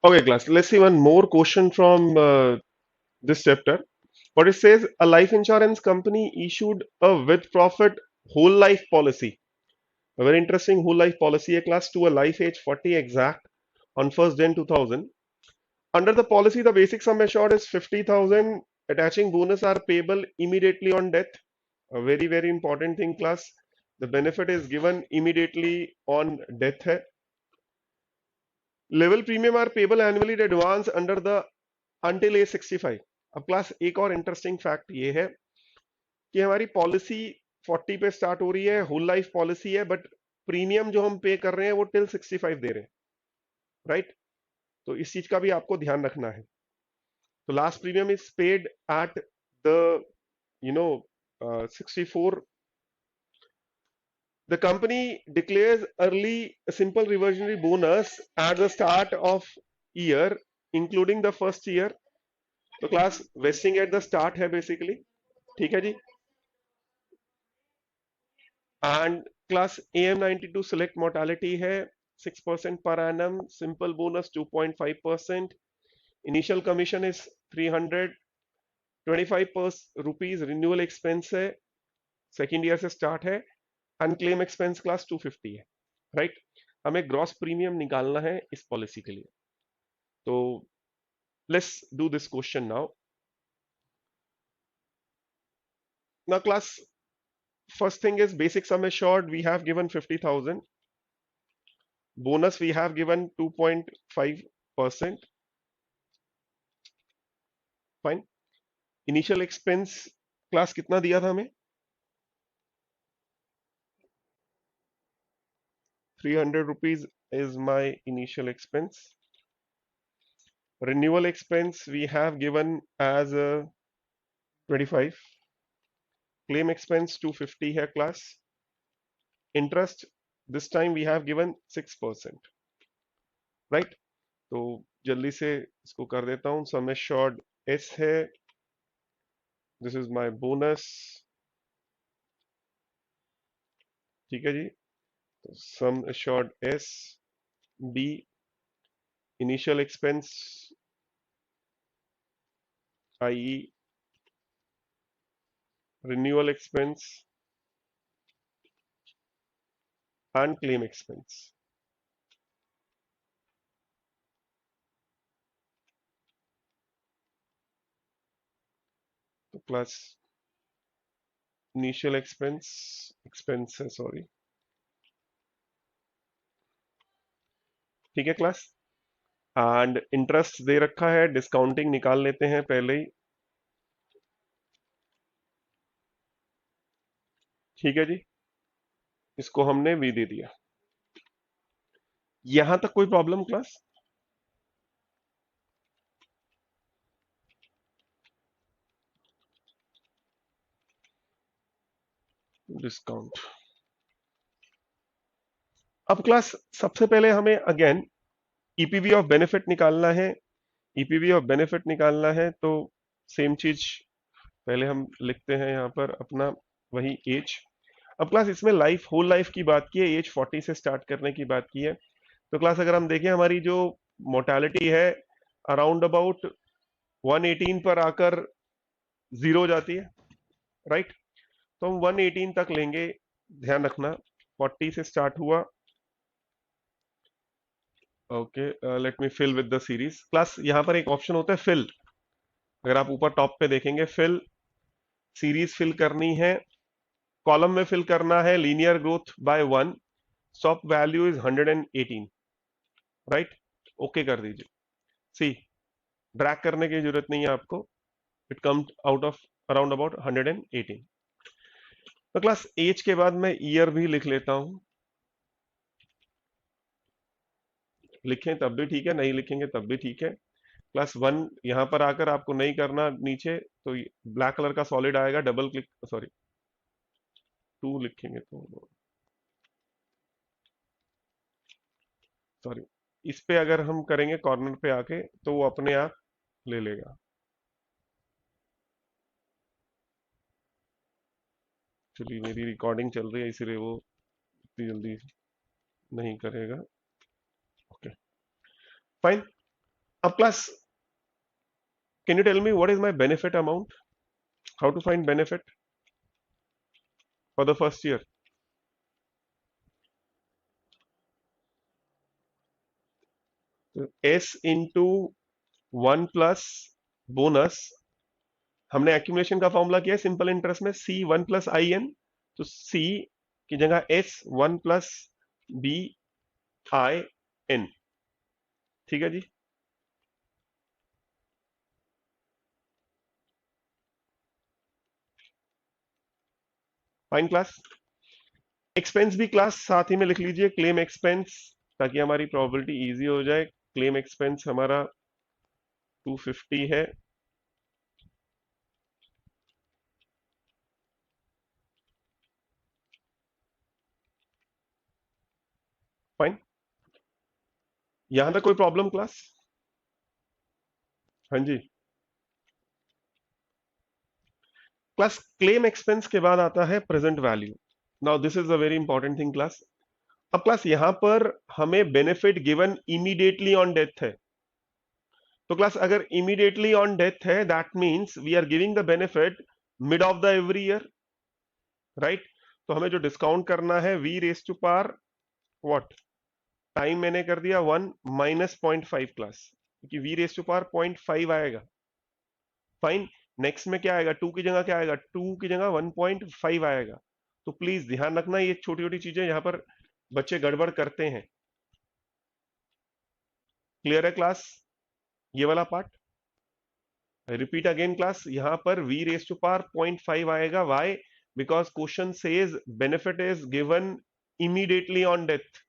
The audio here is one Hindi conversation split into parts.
Okay, class. Let's see one more question from this chapter. What it says, a life insurance company issued a with profit whole life policy. A very interesting whole life policy, a class to a life age 40 exact on 1st Jan 2000. Under the policy, the basic sum assured is 50,000. Attaching bonus are payable immediately on death. A very, very important thing, class. The benefit is given immediately on death. है. Level premium are payable annually in advance under the until age 65. अब क्लास एक और इंटरेस्टिंग फैक्ट ये है कि हमारी पॉलिसी 40 पे स्टार्ट हो रही है, होल लाइफ पॉलिसी है, बट प्रीमियम जो हम पे कर रहे हैं वो टिल 65 दे रहे हैं, राइट? तो इस चीज का भी आपको ध्यान रखना है. तो last premium is paid at the you know 64. The company declares early simple reversionary bonus at the start of year, including the first year. तो class vesting at the start है बेसिकली, ठीक है जी. And class AM92 select mortality है 6% per annum, simple bonus 2.5%, initial commission is 325 rupees, renewal expense है सेकेंड ईयर से स्टार्ट है, अनक्लेम एक्सपेंस क्लास 250 है, राइट? हमें ग्रॉस प्रीमियम निकालना है इस पॉलिसी के लिए. तो let's do this question now. Now class, first thing is basic sum assured we have given 50,000, bonus we have given 2.5%, fine. Initial expense class कितना दिया था हमें? 300 rupees is my initial expense. Renewal expense we have given as 25. Claim expense 250 है class. Interest this time we have given 6%, right? तो जल्दी से इसको कर देता हूं. सम एश्योर्ड S है, दिस इज माय बोनस, ठीक है जी. तो sum assured S, B, initial expense i.e. renewal expense and claim expense. तो प्लस इनिशियल एक्सपेंस है, सॉरी, ठीक है क्लास. एंड इंटरेस्ट दे रखा है, डिस्काउंटिंग निकाल लेते हैं पहले ही, ठीक है जी. इसको हमने भी दे दिया. यहां तक कोई प्रॉब्लम क्लास? डिस्काउंट. अब क्लास सबसे पहले हमें अगेन ईपीवी ऑफ बेनिफिट निकालना है. ईपीवी ऑफ बेनिफिट निकालना है तो सेम चीज पहले हम लिखते हैं यहां पर अपना वही एज. अब क्लास इसमें लाइफ होल लाइफ की बात की है, एज 40 से स्टार्ट करने की बात की है. तो क्लास अगर हम देखें हमारी जो मोर्टेलिटी है अराउंड अबाउट 118 पर आकर जीरो हो जाती है, राइट? तो हम 118 तक लेंगे, ध्यान रखना 40 से स्टार्ट हुआ. Okay, let me fill with the series. Class यहाँ पर एक ऑप्शन होता है फिल, अगर आप ऊपर टॉप पे देखेंगे फिल, सीरीज फिल करनी है, कॉलम में फिल करना है linear growth by 1, stop value is 118, right? Okay कर दीजिए. सी, ड्रैग करने की जरूरत नहीं है आपको, it comes out of around about 118. तो क्लास एज के बाद मैं ईयर भी लिख लेता हूं, लिखें तब भी ठीक है, नहीं लिखेंगे तब भी ठीक है. प्लस वन यहां पर आकर आपको नहीं करना नीचे, तो ब्लैक कलर का सॉलिड आएगा, डबल क्लिक, सॉरी 2 लिखेंगे तो सॉरी, इस पे अगर हम करेंगे कॉर्नर पे आके तो वो अपने आप ले लेगा. चलिए मेरी रिकॉर्डिंग चल रही है इसलिए वो इतनी जल्दी नहीं करेगा. Okay, fine. अब class, can you tell me what is my benefit amount, how to find benefit for the first year? S into 1 plus bonus, हमने एक्यूमुलेशन का फॉर्मूला किया है सिंपल इंटरेस्ट में, सी 1 प्लस आई एन, तो सी की जगह S 1 plus B I N. ठीक है जी। Fine class. एक्सपेंस भी क्लास साथ ही में लिख लीजिए, क्लेम एक्सपेंस, ताकि हमारी प्रोबेबिलिटी इजी हो जाए। क्लेम एक्सपेंस हमारा 250 है। फाइन, यहां तक कोई प्रॉब्लम क्लास? हाँ जी। क्लास क्लेम एक्सपेंस के बाद आता है present value. Now this is a very important thing class. अब क्लास यहां पर हमें benefit given immediately on death है, तो क्लास अगर इमीडिएटली ऑन डेथ है that means we are giving the benefit mid of the every year, right? तो हमें जो डिस्काउंट करना है we raise to power what, time मैंने कर दिया 1 माइनस 0.5 क्लास, क्योंकि वी रेस टू पावर 0.5 आएगा। फाइन, नेक्स्ट में क्या आएगा, 2 की जगह क्या आएगा, 2 की जगह 1.5 आएगा। तो प्लीज ध्यान रखना, ये छोटी छोटी चीजें यहाँ पर बच्चे गड़बड़ करते हैं। क्लियर है क्लास ये वाला पार्ट? रिपीट अगेन क्लास, यहां पर v रेस टू पावर 0.5 आएगा। Why? Because question says benefit is given immediately on death,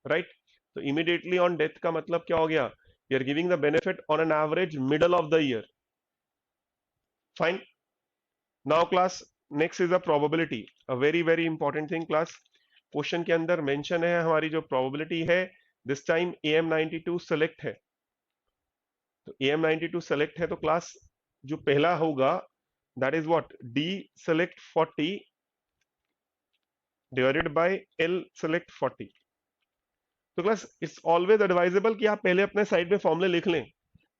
right? तो इमीडिएटली ऑन डेथ का मतलब क्या हो गया, we are giving the benefit on an average middle of the year. Fine, now class next is a probability, a very very important thing class. Question के अंदर मेंशन है हमारी जो प्रोबेबिलिटी है, दिस टाइम AM92 सेलेक्ट है। तो AM92 सेलेक्ट है, तो क्लास जो पहला होगा that is what, D select 40 divided by L select 40। तो क्लास इट्स ऑलवेज एडवाइजेबल कि आप पहले अपने साइड में फॉर्मूले लिख लें,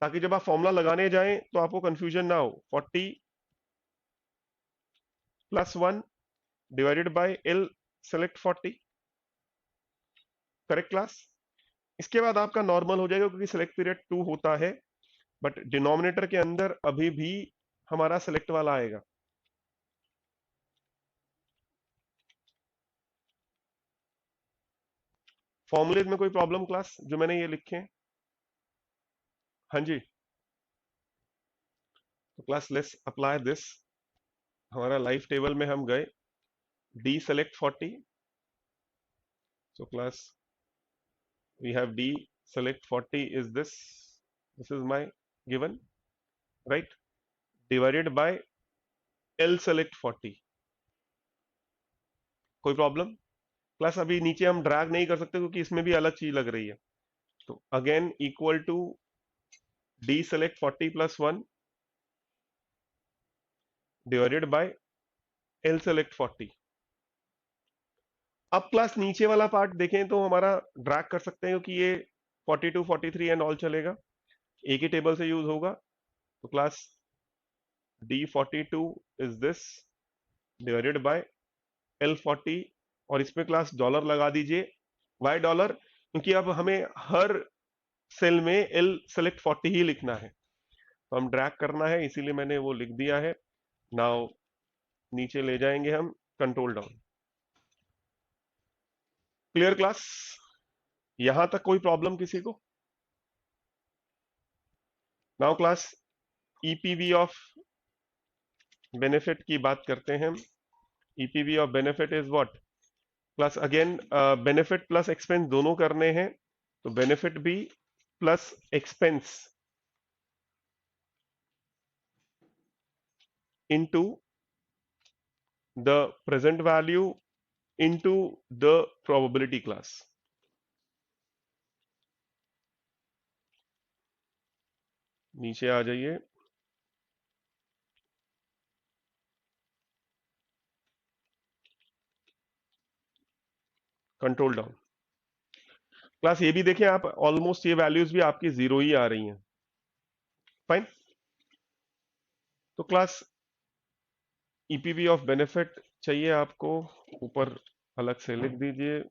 ताकि जब आप फॉर्मूला लगाने जाएं तो आपको कंफ्यूजन ना हो। 40 plus 1 divided by L select 40, correct class? इसके बाद आपका नॉर्मल हो जाएगा, क्योंकि सिलेक्ट पीरियड 2 होता है, बट डिनोमिनेटर के अंदर अभी भी हमारा सिलेक्ट वाला आएगा। फॉर्मूले में कोई प्रॉब्लम क्लास जो मैंने ये लिखे हैं? हाँ जी। तो क्लास लेट्स अप्लाई दिस, हमारा लाइफ टेबल में हम गए, D select 40, so class we have d select 40 is this is my given, right? Divided by l select 40, कोई प्रॉब्लम क्लास? अभी नीचे हम ड्रैग नहीं कर सकते क्योंकि इसमें भी अलग चीज लग रही है। तो again equal to D select 40 plus 1 divided by L select 40। अब क्लास नीचे वाला पार्ट देखें तो हमारा ड्रैग कर सकते हैं, क्योंकि ये 42 43 एंड ऑल चलेगा, एक ही टेबल से यूज होगा। तो class D42 is this divided by L40, और इसमें क्लास डॉलर लगा दीजिए। Why dollar? क्योंकि अब हमें हर सेल में एल सेलेक्ट 40 ही लिखना है, तो हम ड्रैग करना है, इसीलिए मैंने वो लिख दिया है। नाउ नीचे ले जाएंगे हम, कंट्रोल डाउन। Clear class? यहां तक कोई प्रॉब्लम किसी को? Now class EPV of benefit की बात करते हैं। EPV of benefit is what class? Again benefit plus expense दोनों करने हैं, तो बेनिफिट भी plus expense into the present value into the probability class। नीचे आ जाइए, कंट्रोल डाउन। क्लास ये भी देखें आप, ऑलमोस्ट ये वैल्यूज भी आपकी जीरो ही आ रही हैं, फाइन। तो क्लास ईपीवी ऑफ बेनिफिट चाहिए आपको, ऊपर अलग से लिख दीजिए।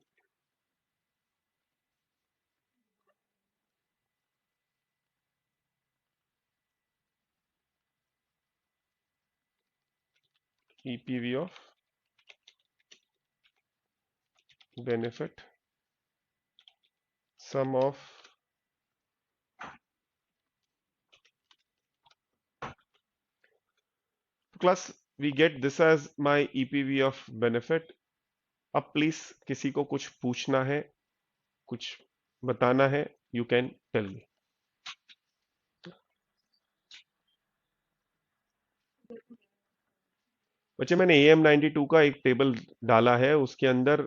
EPV of benefit sum of class we get this as my EPV of benefit. अब प्लीज किसी को कुछ पूछना है, कुछ बताना है, यू कैन टेल मी। बच्चे मैंने AM92 का एक टेबल डाला है, उसके अंदर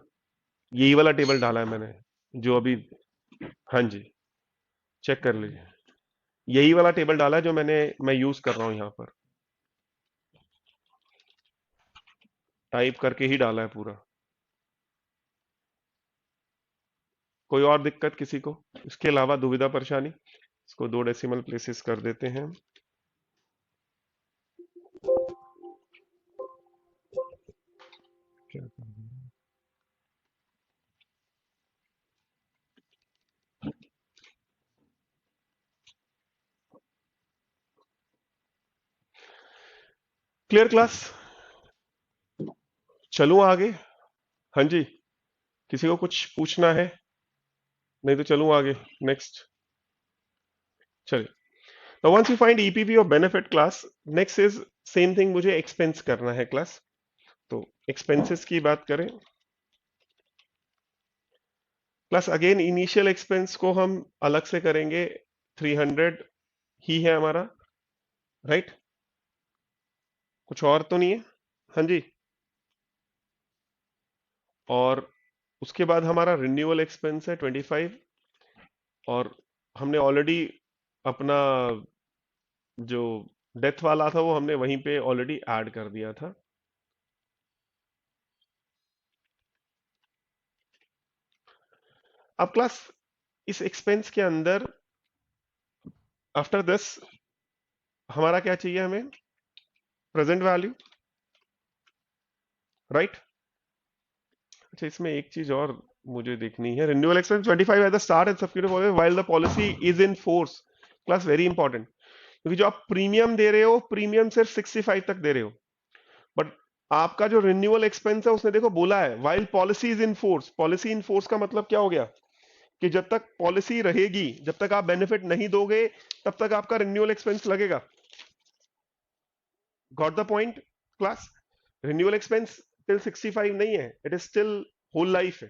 यही वाला टेबल डाला है मैंने, जो अभी, हाँ जी, चेक कर लीजिए। यही वाला टेबल डाला है जो मैं यूज कर रहा हूं यहाँ पर, टाइप करके ही डाला है पूरा। कोई और दिक्कत किसी को इसके अलावा, दुविधा परेशानी? इसको 2 डेसिमल प्लेसेस कर देते हैं। Clear class? चलूं आगे? हाँ जी, किसी को कुछ पूछना है? नहीं तो चलूं आगे, नेक्स्ट। चलिए, तो once you find EPV of benefit class, next is same thing, मुझे एक्सपेंस करना है क्लास। तो एक्सपेंसेस की बात करें क्लास, अगेन इनिशियल एक्सपेंस को हम अलग से करेंगे, 300 ही है हमारा, राइट? कुछ और तो नहीं है? हाँ जी। और उसके बाद हमारा रिन्यूअल एक्सपेंस है 25, और हमने ऑलरेडी अपना जो डेथ वाला था वो हमने वहीं पे ऑलरेडी ऐड कर दिया था। अब क्लास इस एक्सपेंस के अंदर आफ्टर दिस हमारा क्या चाहिए हमें? Present value, right? अच्छा, इसमें एक चीज और मुझे देखनी है, renewal expense 25 eight the start and subsequent while the policy is in force. Class very important, क्योंकि जो आप प्रीमियम दे रहे हो, प्रीमियम सिर्फ 65 तक दे रहे हो, बट आपका जो रिन्यूअल एक्सपेंस है उसने देखो बोला है while policy is in force. Policy in force का मतलब क्या हो गया कि जब तक पॉलिसी रहेगी, जब तक आप बेनिफिट नहीं दोगे, तब तक आपका रिन्यूअल एक्सपेंस लगेगा। Got the point class? Renewal expense till 65 नहीं है, it is still whole life है,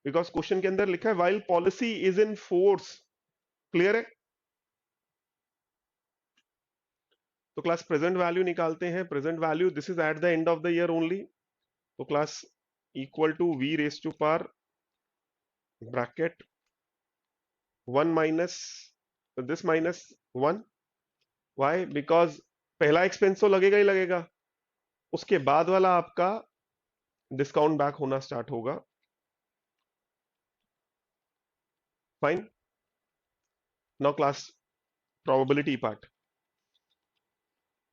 बिकॉज क्वेश्चन के अंदर लिखा है while policy is in force. Clear है? तो क्लास प्रेजेंट वैल्यू निकालते हैं। Present value this is at the end of the year only. तो class equal to V raise to power bracket 1 minus this minus 1। Why? Because पहला एक्सपेंस तो लगेगा ही लगेगा, उसके बाद वाला आपका डिस्काउंट बैक होना स्टार्ट होगा। Fine. Now class probability part,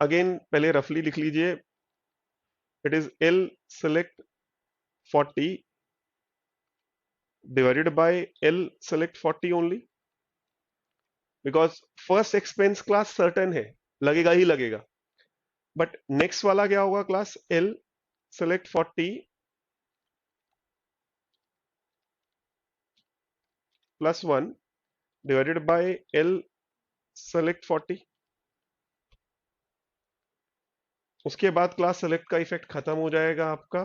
again पहले रफली लिख लीजिए। It is L select 40 divided by L select 40 only, because first expense class certain है, लगेगा ही लगेगा, बट नेक्स्ट वाला क्या होगा class? L select 40 plus 1 divided by L select 40। उसके बाद क्लास सेलेक्ट का इफेक्ट खत्म हो जाएगा आपका।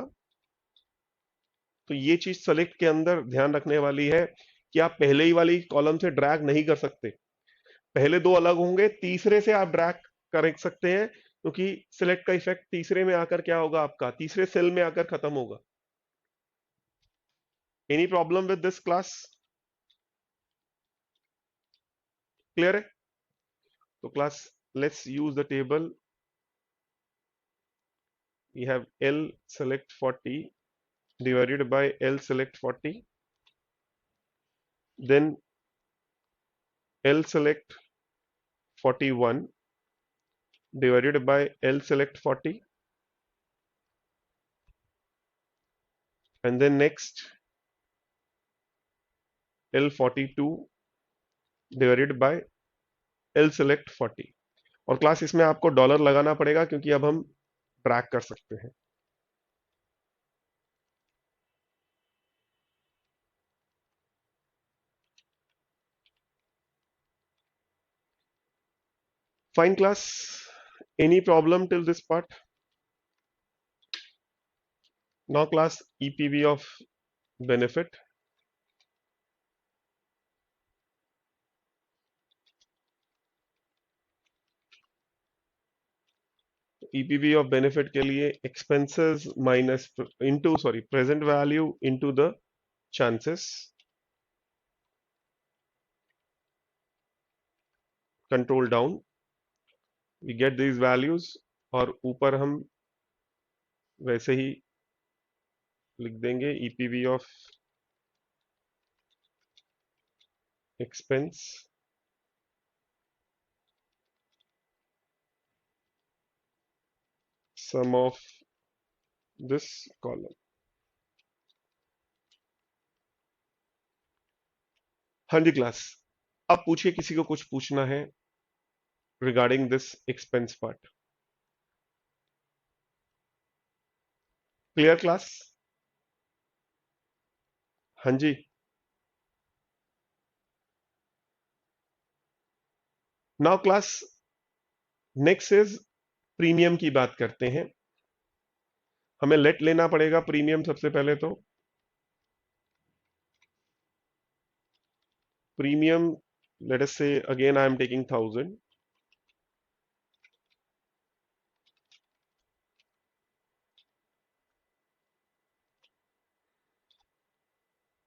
तो ये चीज सेलेक्ट के अंदर ध्यान रखने वाली है कि आप पहले ही वाली कॉलम से ड्रैग नहीं कर सकते, पहले दो अलग होंगे, तीसरे से आप ड्रैग कर सकते हैं, क्योंकि सिलेक्ट का इफेक्ट तीसरे में आकर क्या होगा आपका? तीसरे सेल में आकर खत्म होगा। Any problem with this class? Clear है? तो class let's use the table. we have L select 40 divided by L select 40, then L select 41 divided by L select 40, and then next L42 divided by L select 40। और क्लास इसमें आपको डॉलर लगाना पड़ेगा क्योंकि अब हम ट्रैक कर सकते हैं। Fine class, any problem till this part? Now class, EPV of benefit, EPV of benefit के लिए expenses minus into sorry present value into the chances, control down, we get these values, और ऊपर हम वैसे ही लिख देंगे EPV of expense sum of this column। हाँ जी क्लास, अब पूछिए, किसी को कुछ पूछना है regarding this expense part? Clear class? हाँ जी। Now class, next is premium की बात करते हैं। हमें लेट लेना पड़ेगा प्रीमियम सबसे पहले। तो प्रीमियम, लेट अस से again I am taking 1000।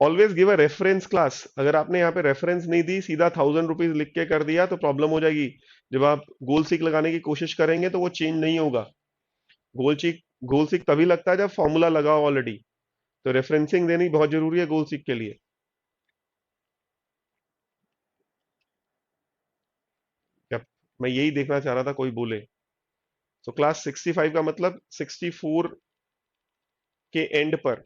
Always give a reference class. अगर आपने यहाँ पे रेफरेंस नहीं दी, सीधा 1000 रुपीज लिख के कर दिया तो प्रॉब्लम हो जाएगी। जब आप गोल सीक लगाने की कोशिश करेंगे तो वो चेंज नहीं होगा। गोल सीक तभी लगता है जब फॉर्मूला लगा हो ऑलरेडी। तो रेफरेंसिंग देनी बहुत जरूरी है गोल सीक के लिए। क्या मैं यही देखना चाह रहा था कोई बोले? तो क्लास 65 का मतलब 64 के एंड पर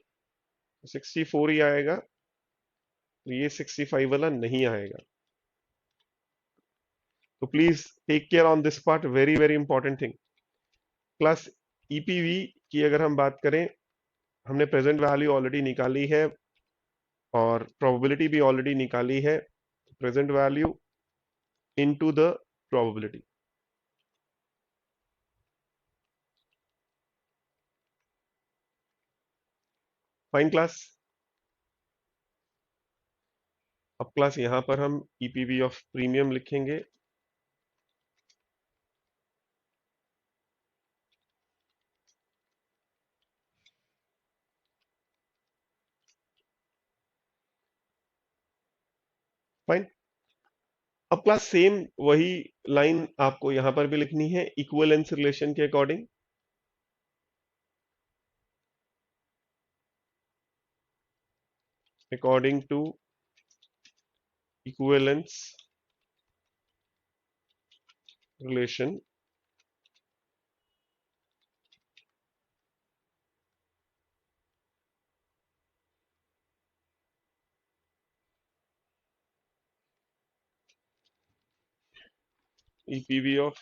64 ही आएगा, तो ये 65 वाला नहीं आएगा। तो please take care on this part, very very important thing. Class, EPV की अगर हम बात करें, हमने प्रेजेंट वैल्यू ऑलरेडी निकाली है और प्रोबेबिलिटी भी ऑलरेडी निकाली है। Present value into the probability. Fine class. अब क्लास यहां पर हम ईपीवी ऑफ प्रीमियम लिखेंगे। फाइन। अब क्लास सेम वही लाइन आपको यहां पर भी लिखनी है इक्विवेलेंस रिलेशन के according. According to equivalence relation, EPV of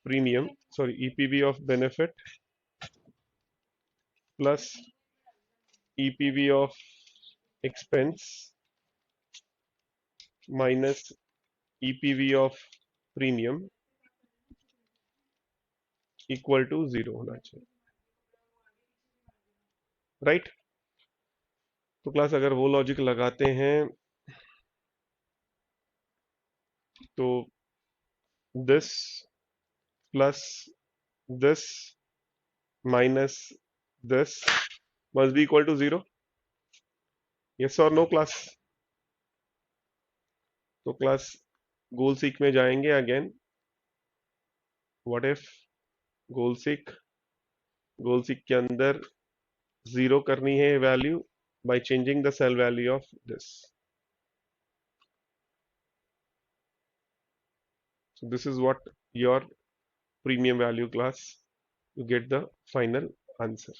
premium, sorry, EPV of benefit plus EPV of expense minus EPV of premium equal to 0 होना चाहिए, राइट? तो क्लास अगर वो लॉजिक लगाते हैं तो this plus this minus this must be equal to 0। Yes और नो क्लास? तो क्लास गोल सीक में जाएंगे अगेन। व्हाट इफ गोल सीक के अंदर 0 करनी है value by changing the cell value of this. So this is what your premium value class, you get the final answer.